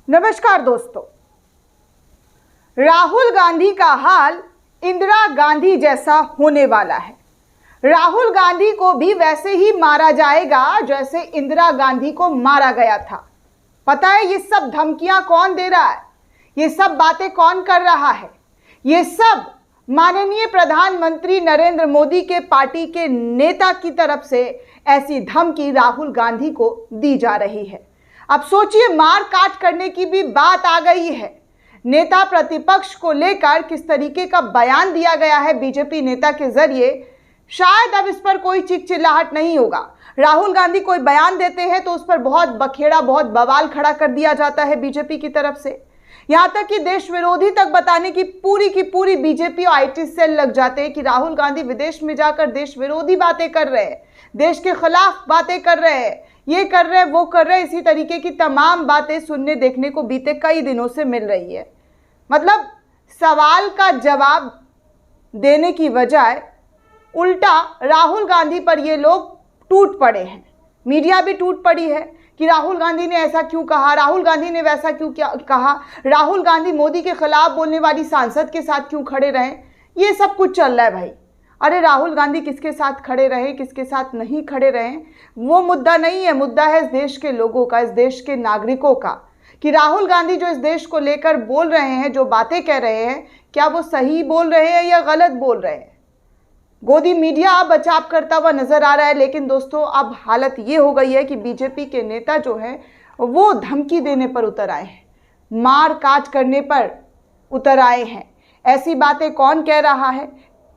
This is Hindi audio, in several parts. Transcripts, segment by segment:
नमस्कार दोस्तों। राहुल गांधी का हाल इंदिरा गांधी जैसा होने वाला है। राहुल गांधी को भी वैसे ही मारा जाएगा जैसे इंदिरा गांधी को मारा गया था। पता है ये सब धमकियां कौन दे रहा है, ये सब बातें कौन कर रहा है? ये सब माननीय प्रधानमंत्री नरेंद्र मोदी के पार्टी के नेता की तरफ से ऐसी धमकी राहुल गांधी को दी जा रही है। अब सोचिए, मार काट करने की भी बात आ गई है। नेता प्रतिपक्ष को लेकर किस तरीके का बयान दिया गया है बीजेपी नेता के जरिए, शायद अब इस पर कोई चीख चिल्लाहट नहीं होगा। राहुल गांधी कोई बयान देते हैं तो उस पर बहुत बखेड़ा, बहुत बवाल खड़ा कर दिया जाता है बीजेपी की तरफ से। यहां तक कि देश विरोधी तक बताने की पूरी बीजेपी और आईटी सेल लग जाते हैं कि राहुल गांधी विदेश में जाकर देश विरोधी बातें कर रहे हैं, देश के खिलाफ बातें कर रहे हैं, ये कर रहे हैं, वो कर रहे हैं। इसी तरीके की तमाम बातें सुनने देखने को बीते कई दिनों से मिल रही है। मतलब सवाल का जवाब देने की बजाय उल्टा राहुल गांधी पर ये लोग टूट पड़े हैं। मीडिया भी टूट पड़ी है कि राहुल गांधी ने ऐसा क्यों कहा, राहुल गांधी ने वैसा क्यों कहा, राहुल गांधी मोदी के खिलाफ बोलने वाली सांसद के साथ क्यों खड़े रहे। ये सब कुछ चल रहा है भाई। अरे राहुल गांधी किसके साथ खड़े रहे, किसके साथ नहीं खड़े रहे, वो मुद्दा नहीं है। मुद्दा है इस देश के लोगों का, इस देश के नागरिकों का, कि राहुल गांधी जो इस देश को लेकर बोल रहे हैं, जो बातें कह रहे हैं, क्या वो सही बोल रहे हैं या गलत बोल रहे हैं। गोदी मीडिया बचाव करता हुआ नजर आ रहा है, लेकिन दोस्तों अब हालत ये हो गई है कि बीजेपी के नेता जो हैं वो धमकी देने पर उतर आए हैं, मार काट करने पर उतर आए हैं। ऐसी बातें कौन कह रहा है,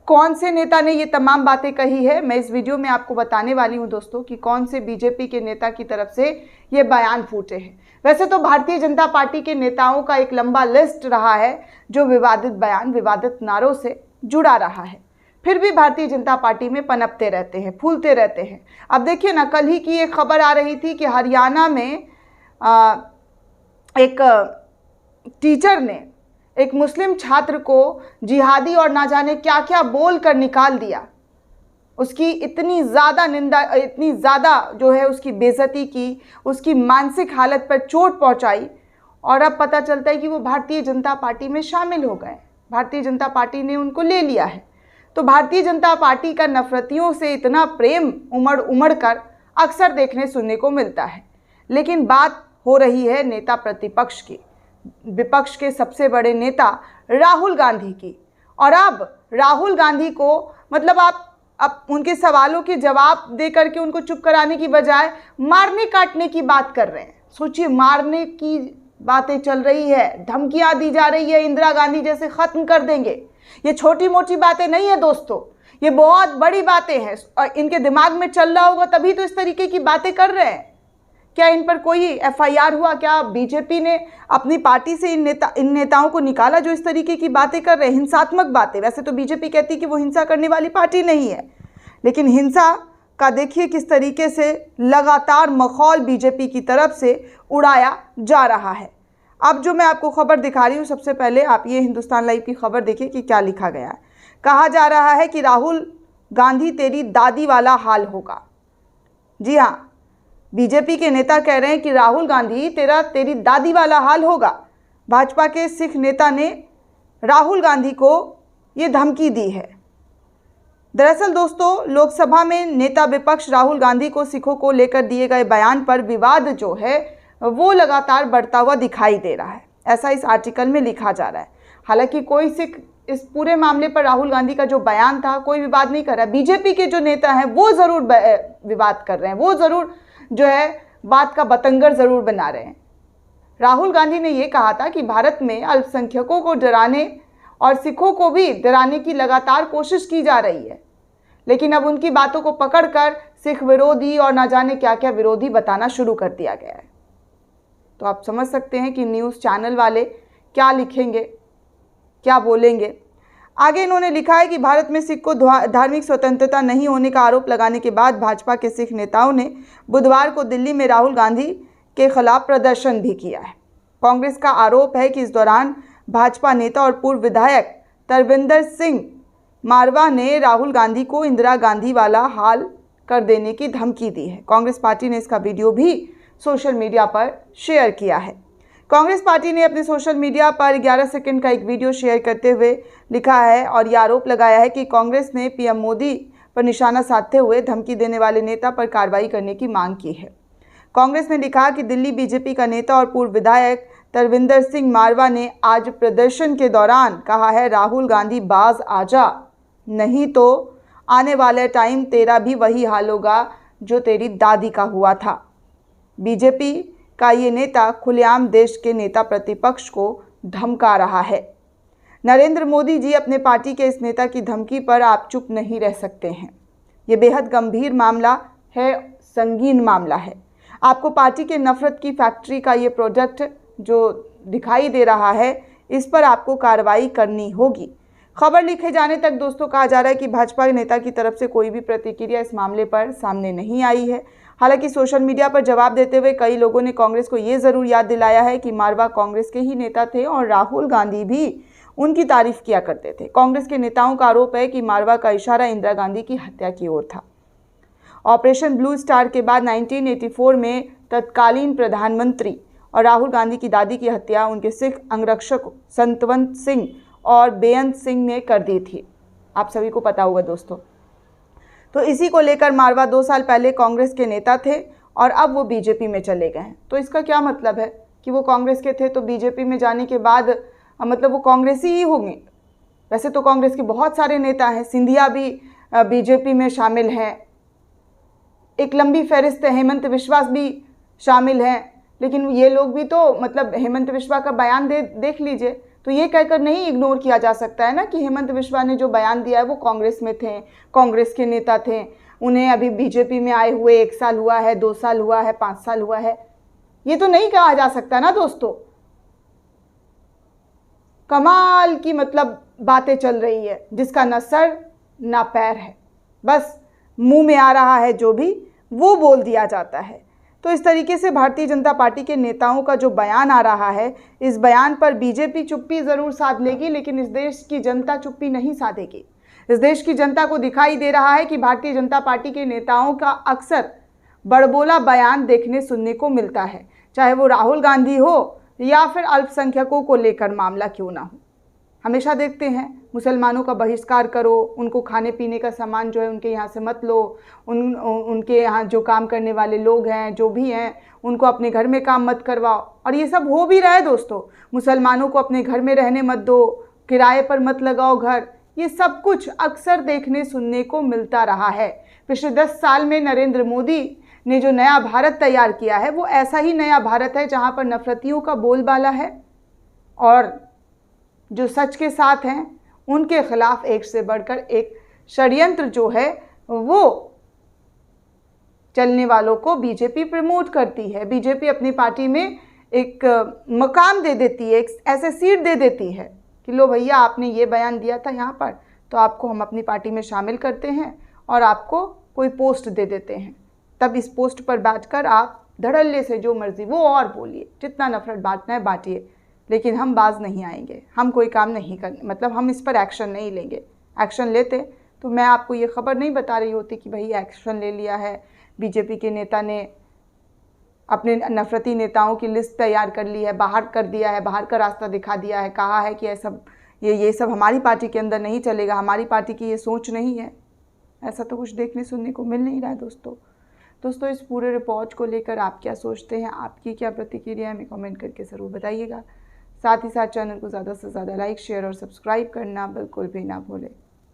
कौन से नेता ने ये तमाम बातें कही है, मैं इस वीडियो में आपको बताने वाली हूं दोस्तों कि कौन से बीजेपी के नेता की तरफ से ये बयान फूटे हैं। वैसे तो भारतीय जनता पार्टी के नेताओं का एक लंबा लिस्ट रहा है जो विवादित बयान, विवादित नारों से जुड़ा रहा है, फिर भी भारतीय जनता पार्टी में पनपते रहते हैं, फूलते रहते हैं। अब देखिए ना, कल ही की एक खबर आ रही थी कि हरियाणा में एक टीचर ने एक मुस्लिम छात्र को जिहादी और ना जाने क्या क्या बोल कर निकाल दिया। उसकी इतनी ज़्यादा निंदा, इतनी ज़्यादा जो है उसकी बेइज्जती की, उसकी मानसिक हालत पर चोट पहुंचाई, और अब पता चलता है कि वो भारतीय जनता पार्टी में शामिल हो गए। भारतीय जनता पार्टी ने उनको ले लिया है। तो भारतीय जनता पार्टी का नफरतियों से इतना प्रेम उमड़ कर अक्सर देखने सुनने को मिलता है। लेकिन बात हो रही है नेता प्रतिपक्ष की, विपक्ष के सबसे बड़े नेता राहुल गांधी की। और अब राहुल गांधी को मतलब आप उनके सवालों के जवाब दे करके उनको चुप कराने की बजाय मारने काटने की बात कर रहे हैं। सोचिए, मारने की बातें चल रही है, धमकियां दी जा रही है, इंदिरा गांधी जैसे खत्म कर देंगे। ये छोटी मोटी बातें नहीं है दोस्तों, ये बहुत बड़ी बातें हैं। और इनके दिमाग में चल रहा होगा तभी तो इस तरीके की बातें कर रहे हैं। क्या इन पर कोई एफआईआर हुआ? क्या बीजेपी ने अपनी पार्टी से इन नेताओं को निकाला जो इस तरीके की बातें कर रहे हैं, हिंसात्मक बातें? वैसे तो बीजेपी कहती है कि वो हिंसा करने वाली पार्टी नहीं है, लेकिन हिंसा का देखिए किस तरीके से लगातार मखौल बीजेपी की तरफ से उड़ाया जा रहा है। अब जो मैं आपको खबर दिखा रही हूँ, सबसे पहले आप ये हिंदुस्तान लाइव की खबर देखिए कि क्या लिखा गया है। कहा जा रहा है कि राहुल गांधी तेरी दादी वाला हाल होगा। जी हाँ, बीजेपी के नेता कह रहे हैं कि राहुल गांधी तेरी दादी वाला हाल होगा। भाजपा के सिख नेता ने राहुल गांधी को ये धमकी दी है। दरअसल दोस्तों, लोकसभा में नेता विपक्ष राहुल गांधी को सिखों को लेकर दिए गए बयान पर विवाद जो है वो लगातार बढ़ता हुआ दिखाई दे रहा है, ऐसा इस आर्टिकल में लिखा जा रहा है। हालांकि कोई सिख इस पूरे मामले पर राहुल गांधी का जो बयान था कोई विवाद नहीं कर रहा। बीजेपी के जो नेता हैं वो ज़रूर विवाद कर रहे हैं, वो ज़रूर जो है बात का बतंगर ज़रूर बना रहे हैं। राहुल गांधी ने ये कहा था कि भारत में अल्पसंख्यकों को डराने और सिखों को भी डराने की लगातार कोशिश की जा रही है, लेकिन अब उनकी बातों को पकड़कर सिख विरोधी और ना जाने क्या क्या विरोधी बताना शुरू कर दिया गया है। तो आप समझ सकते हैं कि न्यूज़ चैनल वाले क्या लिखेंगे, क्या बोलेंगे। आगे इन्होंने लिखा है कि भारत में सिख को धार्मिक स्वतंत्रता नहीं होने का आरोप लगाने के बाद भाजपा के सिख नेताओं ने बुधवार को दिल्ली में राहुल गांधी के खिलाफ प्रदर्शन भी किया है। कांग्रेस का आरोप है कि इस दौरान भाजपा नेता और पूर्व विधायक तरविंदर सिंह मारवा ने राहुल गांधी को इंदिरा गांधी वाला हाल कर देने की धमकी दी है। कांग्रेस पार्टी ने इसका वीडियो भी सोशल मीडिया पर शेयर किया है। कांग्रेस पार्टी ने अपने सोशल मीडिया पर 11 सेकंड का एक वीडियो शेयर करते हुए लिखा है और ये आरोप लगाया है कि कांग्रेस ने पीएम मोदी पर निशाना साधते हुए धमकी देने वाले नेता पर कार्रवाई करने की मांग की है। कांग्रेस ने लिखा कि दिल्ली बीजेपी का नेता और पूर्व विधायक तरविंदर सिंह मारवा ने आज प्रदर्शन के दौरान कहा है, राहुल गांधी बाज आजा, नहीं तो आने वाले टाइम तेरा भी वही हाल होगा जो तेरी दादी का हुआ था। बीजेपी का ये नेता खुलेआम देश के नेता प्रतिपक्ष को धमका रहा है। नरेंद्र मोदी जी, अपने पार्टी के इस नेता की धमकी पर आप चुप नहीं रह सकते हैं। ये बेहद गंभीर मामला है, संगीन मामला है। आपको पार्टी के नफरत की फैक्ट्री का ये प्रोडक्ट जो दिखाई दे रहा है, इस पर आपको कार्रवाई करनी होगी। खबर लिखे जाने तक दोस्तों कहा जा रहा है कि भाजपा के नेता की तरफ से कोई भी प्रतिक्रिया इस मामले पर सामने नहीं आई है। हालांकि सोशल मीडिया पर जवाब देते हुए कई लोगों ने कांग्रेस को ये ज़रूर याद दिलाया है कि मारवा कांग्रेस के ही नेता थे और राहुल गांधी भी उनकी तारीफ किया करते थे। कांग्रेस के नेताओं का आरोप है कि मारवा का इशारा इंदिरा गांधी की हत्या की ओर था। ऑपरेशन ब्लू स्टार के बाद 1984 में तत्कालीन प्रधानमंत्री और राहुल गांधी की दादी की हत्या उनके सिख अंगरक्षक संतवंत सिंह और बेअंत सिंह ने कर दी थी। आप सभी को पता होगा दोस्तों। तो इसी को लेकर मारवा 2 साल पहले कांग्रेस के नेता थे और अब वो बीजेपी में चले गए हैं। तो इसका क्या मतलब है कि वो कांग्रेस के थे तो बीजेपी में जाने के बाद मतलब वो कांग्रेसी ही होंगे। वैसे तो कांग्रेस के बहुत सारे नेता हैं, सिंधिया भी बीजेपी में शामिल हैं, एक लंबी फहरिस्त है, हेमंत विश्वास भी शामिल हैं। लेकिन ये लोग भी तो मतलब हेमंत विश्वा का बयान देख लीजिए, तो ये कहकर नहीं इग्नोर किया जा सकता है ना कि हेमंत विश्वा ने जो बयान दिया है वो कांग्रेस में थे, कांग्रेस के नेता थे, उन्हें अभी बीजेपी में आए हुए 1 साल हुआ है, 2 साल हुआ है, 5 साल हुआ है। ये तो नहीं कहा जा सकता ना दोस्तों। कमाल की मतलब बातें चल रही है जिसका न सर ना पैर है, बस मुंह में आ रहा है जो भी वो बोल दिया जाता है। तो इस तरीके से भारतीय जनता पार्टी के नेताओं का जो बयान आ रहा है, इस बयान पर बीजेपी चुप्पी ज़रूर साध लेगी, लेकिन इस देश की जनता चुप्पी नहीं साधेगी। इस देश की जनता को दिखाई दे रहा है कि भारतीय जनता पार्टी के नेताओं का अक्सर बड़बोला बयान देखने सुनने को मिलता है, चाहे वो राहुल गांधी हो या फिर अल्पसंख्यकों को लेकर मामला क्यों ना हो। हमेशा देखते हैं मुसलमानों का बहिष्कार करो, उनको खाने पीने का सामान जो है उनके यहाँ से मत लो, उनके यहाँ जो काम करने वाले लोग हैं जो भी हैं उनको अपने घर में काम मत करवाओ। और ये सब हो भी रहा है दोस्तों। मुसलमानों को अपने घर में रहने मत दो, किराए पर मत लगाओ घर, ये सब कुछ अक्सर देखने सुनने को मिलता रहा है। पिछले 10 साल में नरेंद्र मोदी ने जो नया भारत तैयार किया है वो ऐसा ही नया भारत है जहाँ पर नफरतियों का बोलबाला है और जो सच के साथ हैं उनके खिलाफ एक से बढ़कर एक षड्यंत्र जो है वो चलने वालों को बीजेपी प्रमोट करती है। बीजेपी अपनी पार्टी में एक मकाम दे देती है, एक ऐसे सीट दे देती है कि लो भैया आपने ये बयान दिया था यहाँ पर, तो आपको हम अपनी पार्टी में शामिल करते हैं और आपको कोई पोस्ट दे देते हैं। तब इस पोस्ट पर बैठकर आप धड़ल्ले से जो मर्जी वो और बोलिए, जितना नफरत बांटना है बांटिए, लेकिन हम बाज नहीं आएंगे, हम कोई काम नहीं करेंगे, मतलब हम इस पर एक्शन नहीं लेंगे। एक्शन लेते तो मैं आपको ये खबर नहीं बता रही होती कि भाई एक्शन ले लिया है, बीजेपी के नेता ने अपने नफरती नेताओं की लिस्ट तैयार कर ली है, बाहर कर दिया है, बाहर का रास्ता दिखा दिया है, कहा है कि ये सब हमारी पार्टी के अंदर नहीं चलेगा, हमारी पार्टी की ये सोच नहीं है। ऐसा तो कुछ देखने सुनने को मिल नहीं रहा है दोस्तों। इस पूरे रिपोर्ट को लेकर आप क्या सोचते हैं, आपकी क्या प्रतिक्रिया है, हमें कमेंट करके ज़रूर बताइएगा। साथ ही साथ चैनल को ज़्यादा से ज़्यादा लाइक, शेयर और सब्सक्राइब करना बिल्कुल भी ना भूलें।